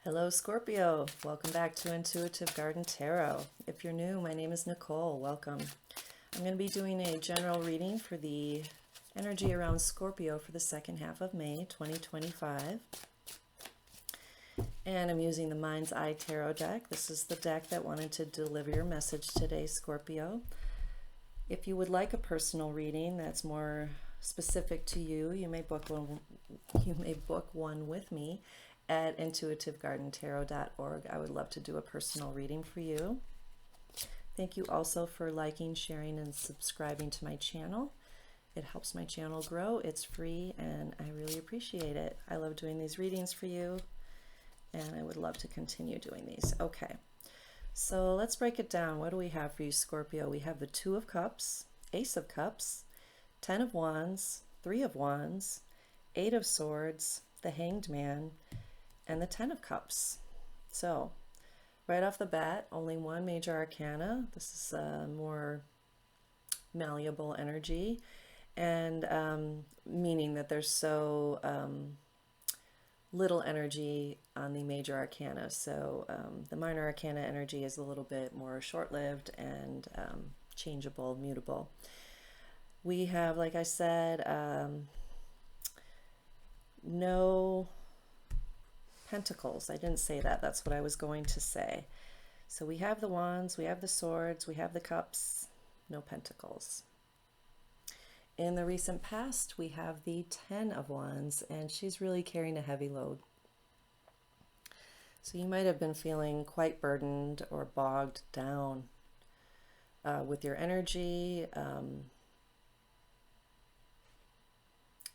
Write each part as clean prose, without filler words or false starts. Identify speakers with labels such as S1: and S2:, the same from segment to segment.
S1: Hello, Scorpio. Welcome back to Intuitive Garden Tarot. If you're new, my name is Nicole. Welcome. I'm going to be doing a general reading for the energy around Scorpio for the second half of May 2025. And I'm using the Mind's Eye Tarot deck. This is the deck that wanted to deliver your message today, Scorpio. If you would like a personal reading that's more specific to you, you may book one with me at intuitivegardentarot.org. I would love to do a personal reading for you. Thank you also for liking, sharing, and subscribing to my channel. It helps my channel grow. It's free, and I really appreciate it. I love doing these readings for you, and I would love to continue doing these. Okay, so let's break it down. What do we have for you, Scorpio? We have the Two of Cups, Ace of Cups, Ten of Wands, Three of Wands, Eight of Swords, the Hanged Man, and the Ten of Cups. So right off the bat, only one major arcana. This is a more malleable energy, and meaning that there's so little energy on the major arcana. So the minor arcana energy is a little bit more short-lived and changeable, mutable. We have, like I said, no Pentacles. I didn't say that. That's what I was going to say. So we have the Wands, we have the Swords, we have the Cups, no Pentacles. In the recent past, we have the Ten of Wands, and she's really carrying a heavy load. So you might have been feeling quite burdened or bogged down with your energy.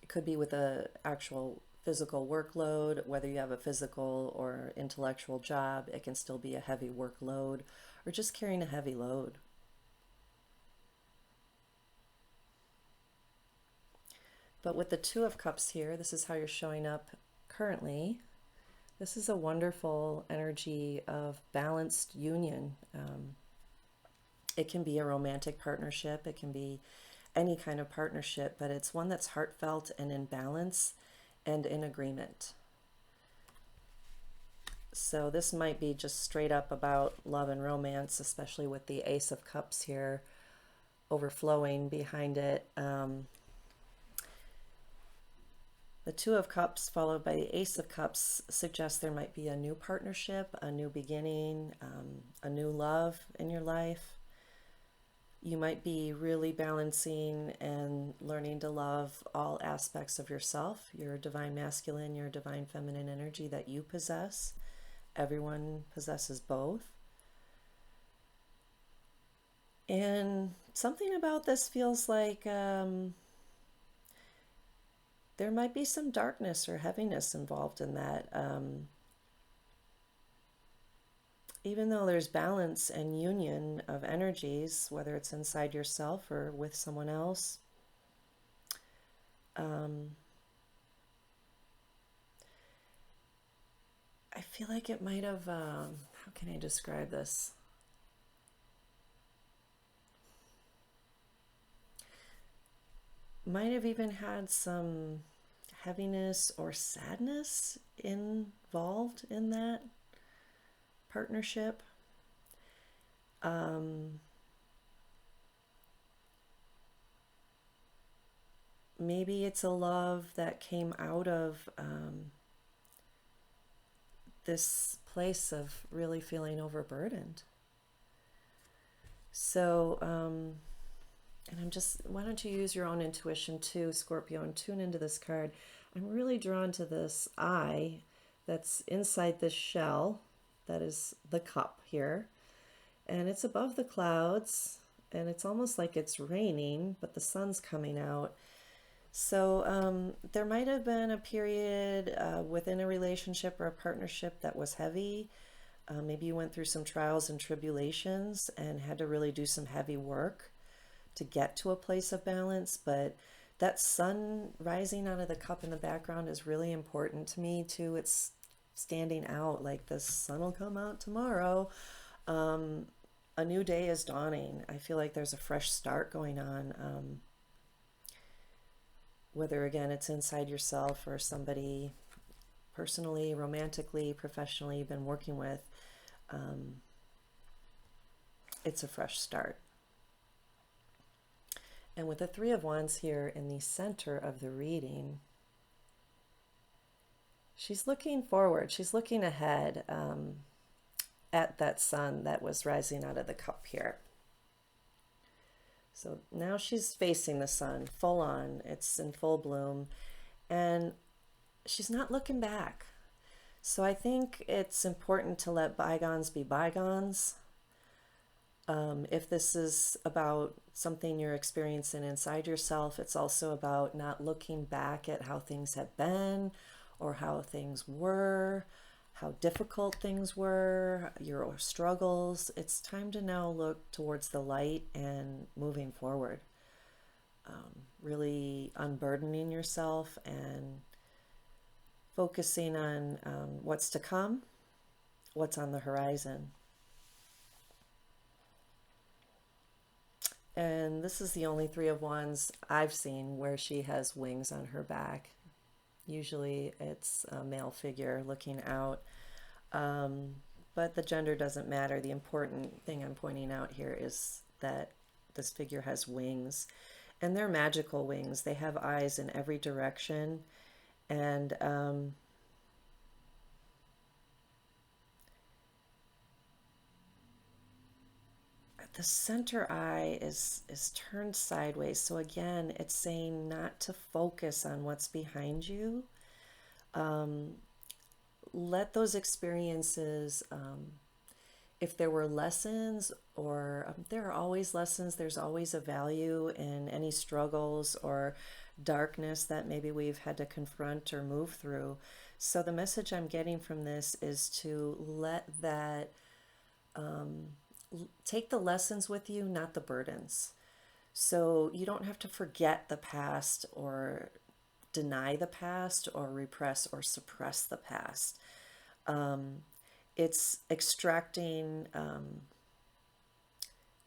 S1: It could be with an actual physical workload, whether you have a physical or intellectual job. It can still be a heavy workload, or just carrying a heavy load. But with the Two of Cups here, this is how you're showing up currently. This is a wonderful energy of balanced union. It can be a romantic partnership, it can be any kind of partnership, but it's one that's heartfelt and in balance and in agreement. So this might be just straight up about love and romance, especially with the Ace of Cups here overflowing behind it. The Two of Cups followed by the Ace of Cups suggests there might be a new partnership, a new beginning, a new love in your life. You might be really balancing and learning to love all aspects of yourself, your divine masculine, your divine feminine energy that you possess. Everyone possesses both. And something about this feels like there might be some darkness or heaviness involved in that. Even though there's balance and union of energies, whether it's inside yourself or with someone else, I feel like it might have, how can I describe this? Might have even had some heaviness or sadness involved in that partnership. Maybe it's a love that came out of this place of really feeling overburdened. So, and I'm just, why don't you use your own intuition too, Scorpio, and tune into this card. I'm really drawn to this eye that's inside this shell. That is the cup here, and it's above the clouds, and it's almost like it's raining, but the sun's coming out. So there might have been a period within a relationship or a partnership that was heavy. Maybe you went through some trials and tribulations and had to really do some heavy work to get to a place of balance. But that sun rising out of the cup in the background is really important to me too. It's standing out, like the sun will come out tomorrow. A new day is dawning. I feel like there's a fresh start going on. Whether again it's inside yourself or somebody personally, romantically, professionally been working with, it's a fresh start. And with the Three of Wands here in the center of the reading, she's looking forward. She's looking ahead at that sun that was rising out of the cup here. So now she's facing the sun full on. It's in full bloom. And she's not looking back. So I think it's important to let bygones be bygones. If this is about something you're experiencing inside yourself, it's also about not looking back at how things have been or how things were, how difficult things were, your struggles. It's time to now look towards the light and moving forward. Really unburdening yourself and focusing on what's to come, what's on the horizon. And this is the only Three of Wands I've seen where she has wings on her back. Usually it's a male figure looking out, but the gender doesn't matter. The important thing I'm pointing out here is that this figure has wings, and they're magical wings. They have eyes in every direction, and the center eye is turned sideways. So again, it's saying not to focus on what's behind you. Let those experiences, if there were lessons, or there are always lessons, there's always a value in any struggles or darkness that maybe we've had to confront or move through. So the message I'm getting from this is to let that, take the lessons with you, not the burdens. So you don't have to forget the past or deny the past or repress or suppress the past. It's extracting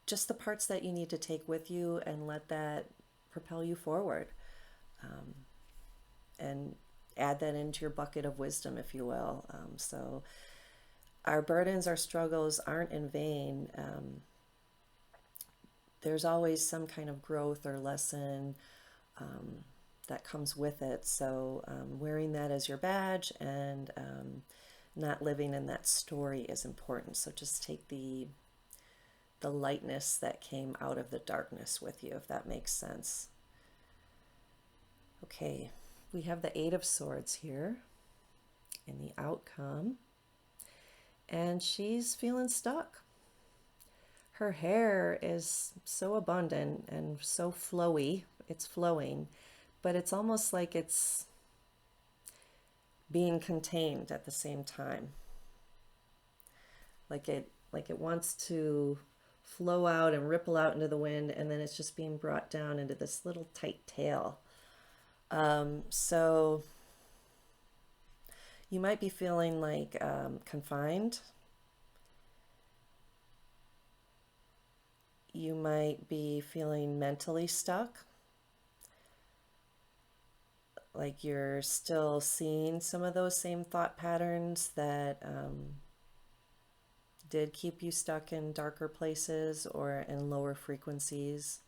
S1: just the parts that you need to take with you and let that propel you forward. And add that into your bucket of wisdom, if you will. So our burdens, our struggles aren't in vain. There's always some kind of growth or lesson that comes with it. So wearing that as your badge and not living in that story is important. So just take the lightness that came out of the darkness with you, if that makes sense. Okay, we have the Eight of Swords here in the outcome. And she's feeling stuck. Her hair is so abundant and so flowy. It's flowing, but it's almost like it's being contained at the same time. Like it wants to flow out and ripple out into the wind, and then it's just being brought down into this little tight tail. So you might be feeling like confined. You might be feeling mentally stuck, like you're still seeing some of those same thought patterns that did keep you stuck in darker places or in lower frequencies.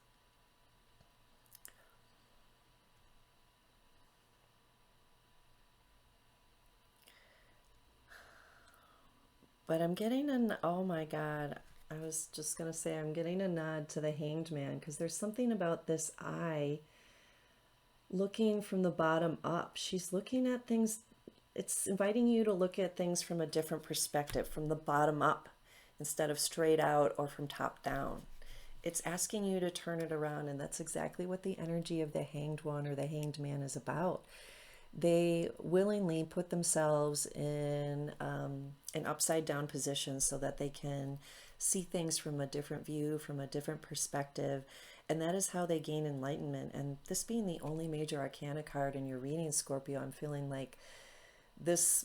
S1: But I'm getting an, oh my God, I was just going to say I'm getting a nod to the Hanged Man, because there's something about this eye looking from the bottom up. She's looking at things, it's inviting you to look at things from a different perspective, from the bottom up instead of straight out or from top down. It's asking you to turn it around, and that's exactly what the energy of the Hanged One or the Hanged Man is about. They willingly put themselves in an upside down position so that they can see things from a different view, from a different perspective, and that is how they gain enlightenment. And this being the only major arcana card in your reading, Scorpio, I'm feeling like this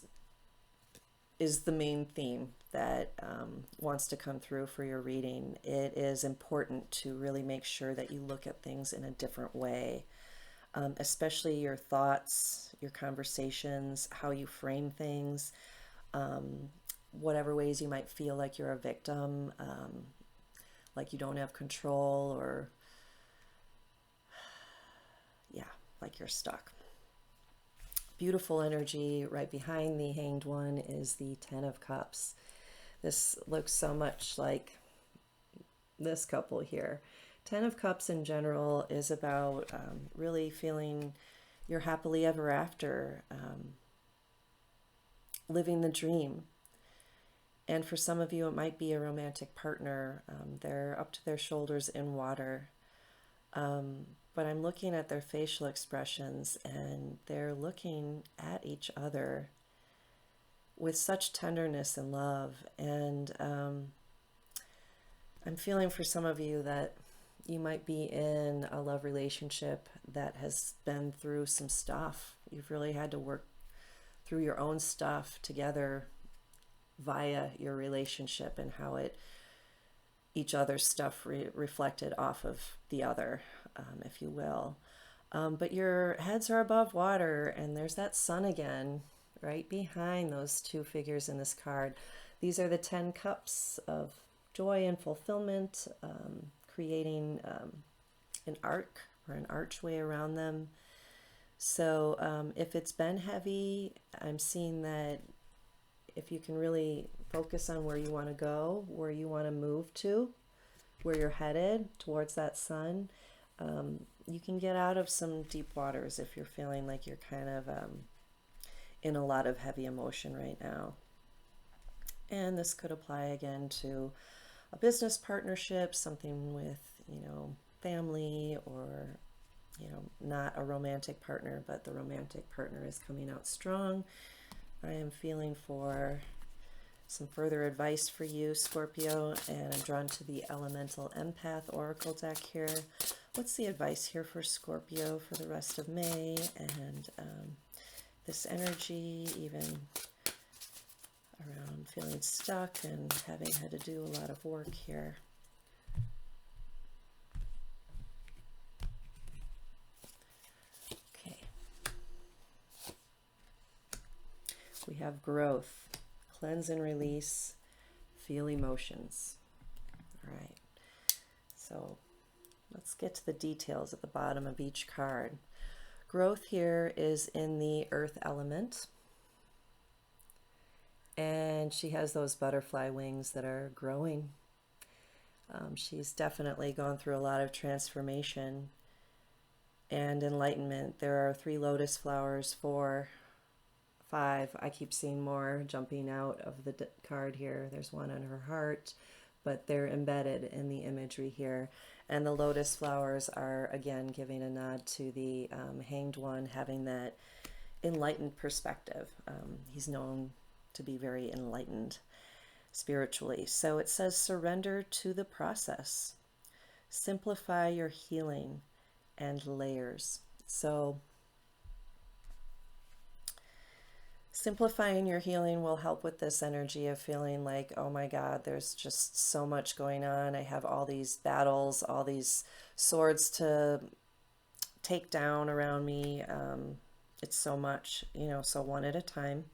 S1: is the main theme that wants to come through for your reading. It is important to really make sure that you look at things in a different way. especially your thoughts, your conversations, how you frame things, whatever ways you might feel like you're a victim, like you don't have control, or yeah, like you're stuck. Beautiful energy. Right behind the Hanged One is the Ten of Cups. This looks so much like this couple here. Ten of Cups in general is about really feeling you're happily ever after, living the dream. And for some of you, it might be a romantic partner. They're up to their shoulders in water. But I'm looking at their facial expressions, and they're looking at each other with such tenderness and love. And I'm feeling for some of you that you might be in a love relationship that has been through some stuff. You've really had to work through your own stuff together via your relationship, and how each other's stuff reflected off of the other, if you will. But your heads are above water, and there's that sun again right behind those two figures in this card. These are the 10 cups of joy and fulfillment, creating an arc or an archway around them. So if it's been heavy, I'm seeing that if you can really focus on where you want to go, where you want to move to, where you're headed towards that sun, you can get out of some deep waters if you're feeling like you're kind of in a lot of heavy emotion right now. And this could apply again to a business partnership, something with, family, or, not a romantic partner, but the romantic partner is coming out strong. I am feeling for some further advice for you, Scorpio, and I'm drawn to the Elemental Empath Oracle deck here. What's the advice here for Scorpio for the rest of May, and this energy, even around feeling stuck and having had to do a lot of work here? Okay. We have growth, cleanse and release, feel emotions. All right. So let's get to the details at the bottom of each card. Growth here is in the earth element. And she has those butterfly wings that are growing. She's definitely gone through a lot of transformation and enlightenment. There are 3 lotus flowers, 4, 5. I keep seeing more jumping out of the card here. There's one on her heart, but they're embedded in the imagery here. And the lotus flowers are, again, giving a nod to the Hanged One, having that enlightened perspective. He's known to be very enlightened spiritually. So it says, surrender to the process. Simplify your healing and layers. So simplifying your healing will help with this energy of feeling like, oh my God, there's just so much going on. I have all these battles, all these swords to take down around me. It's so much, so one at a time.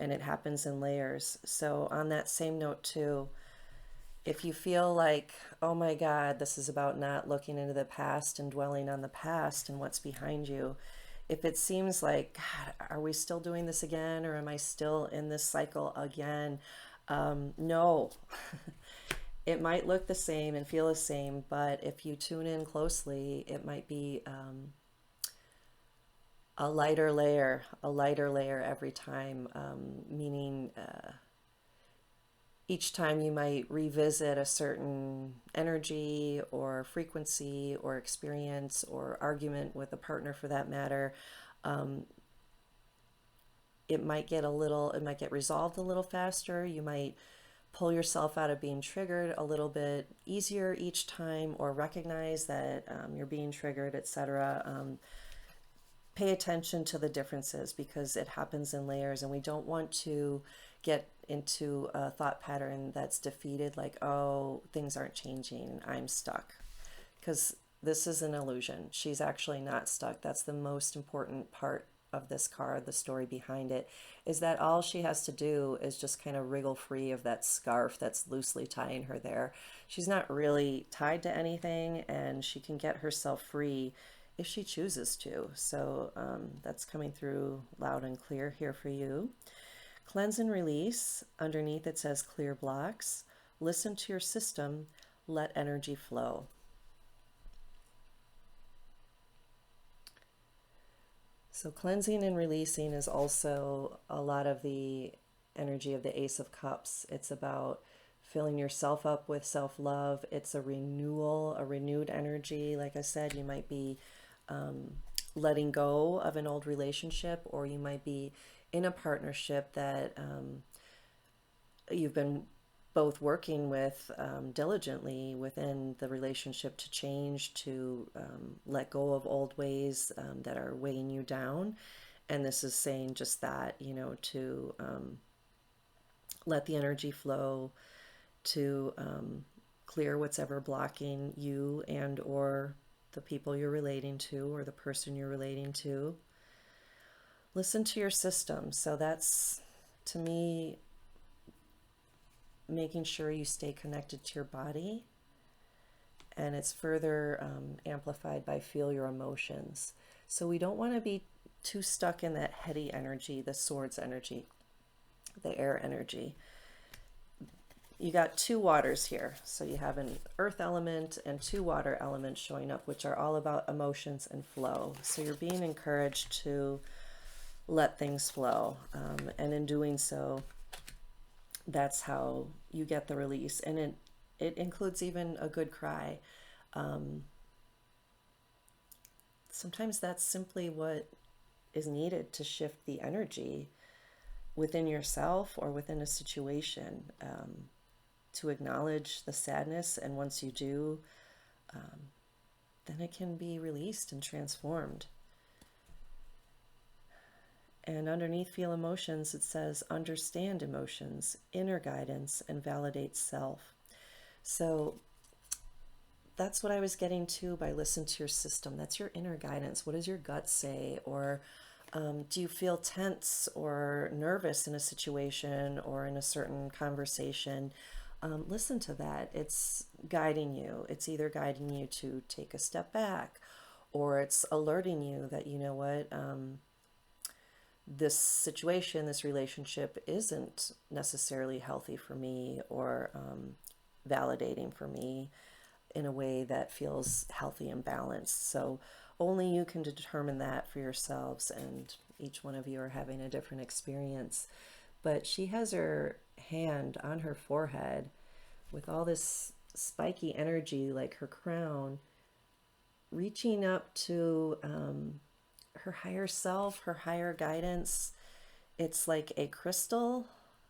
S1: And it happens in layers. So on that same note too, if you feel like, oh my God, this is about not looking into the past and dwelling on the past and what's behind you, if it seems like, God, are we still doing this again, or am I still in this cycle again? No. It might look the same and feel the same, but if you tune in closely, it might be a lighter layer every time, meaning each time you might revisit a certain energy or frequency or experience or argument with a partner for that matter, it might get resolved a little faster. You might pull yourself out of being triggered a little bit easier each time, or recognize that you're being triggered, etc. Pay attention to the differences, because it happens in layers, and we don't want to get into a thought pattern that's defeated, like, oh, things aren't changing, I'm stuck. Because this is an illusion. She's actually not stuck. That's the most important part of this card, the story behind it, is that all she has to do is just kind of wriggle free of that scarf that's loosely tying her there. She's not really tied to anything, and she can get herself free if she chooses to. So that's coming through loud and clear here for you. Cleanse and release. Underneath it says clear blocks. Listen to your system. Let energy flow. So cleansing and releasing is also a lot of the energy of the Ace of Cups. It's about filling yourself up with self-love. It's a renewal, a renewed energy. Like I said, you might be letting go of an old relationship, or you might be in a partnership that you've been both working with diligently within the relationship to change, to let go of old ways that are weighing you down. And this is saying just that, you know, to let the energy flow, to clear what's ever blocking you and or the people you're relating to or the person you're relating to. Listen to your system. So that's, to me, making sure you stay connected to your body. And it's further amplified by feel your emotions. So we don't want to be too stuck in that heady energy, the swords energy, the air energy. You got two waters here. So you have an earth element and two water elements showing up, which are all about emotions and flow. So you're being encouraged to let things flow. And in doing so, that's how you get the release. And it includes even a good cry. Sometimes that's simply what is needed to shift the energy within yourself or within a situation, to acknowledge the sadness. And once you do, then it can be released and transformed. And underneath feel emotions, it says understand emotions, inner guidance, and validate self. So that's what I was getting to by listen to your system. That's your inner guidance. What does your gut say? Or do you feel tense or nervous in a situation or in a certain conversation? Listen to that. It's guiding you. It's either guiding you to take a step back, or it's alerting you that, you know what, this situation, this relationship isn't necessarily healthy for me, or validating for me in a way that feels healthy and balanced. So only you can determine that for yourselves, and each one of you are having a different experience. But she has her hand on her forehead with all this spiky energy, like her crown, reaching up to her higher self, her higher guidance. It's like a crystal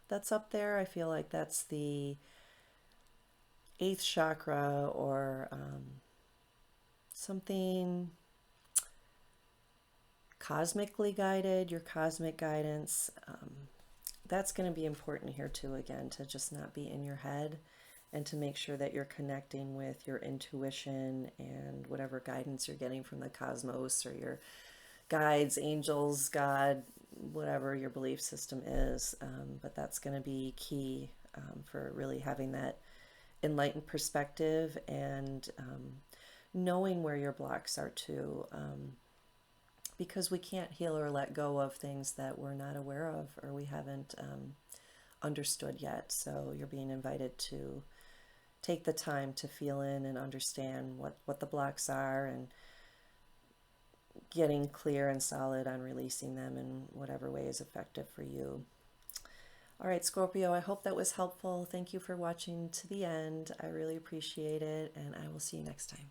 S1: that's up there. I feel like that's the eighth chakra, or something cosmically guided, your cosmic guidance. That's going to be important here too, again, to just not be in your head, and to make sure that you're connecting with your intuition and whatever guidance you're getting from the cosmos, or your guides, angels, God, whatever your belief system is. But that's going to be key for really having that enlightened perspective, and knowing where your blocks are too, because we can't heal or let go of things that we're not aware of or we haven't understood yet. So you're being invited to take the time to feel in and understand what the blocks are, and getting clear and solid on releasing them in whatever way is effective for you. All right, Scorpio, I hope that was helpful. Thank you for watching to the end. I really appreciate it, and I will see you next time.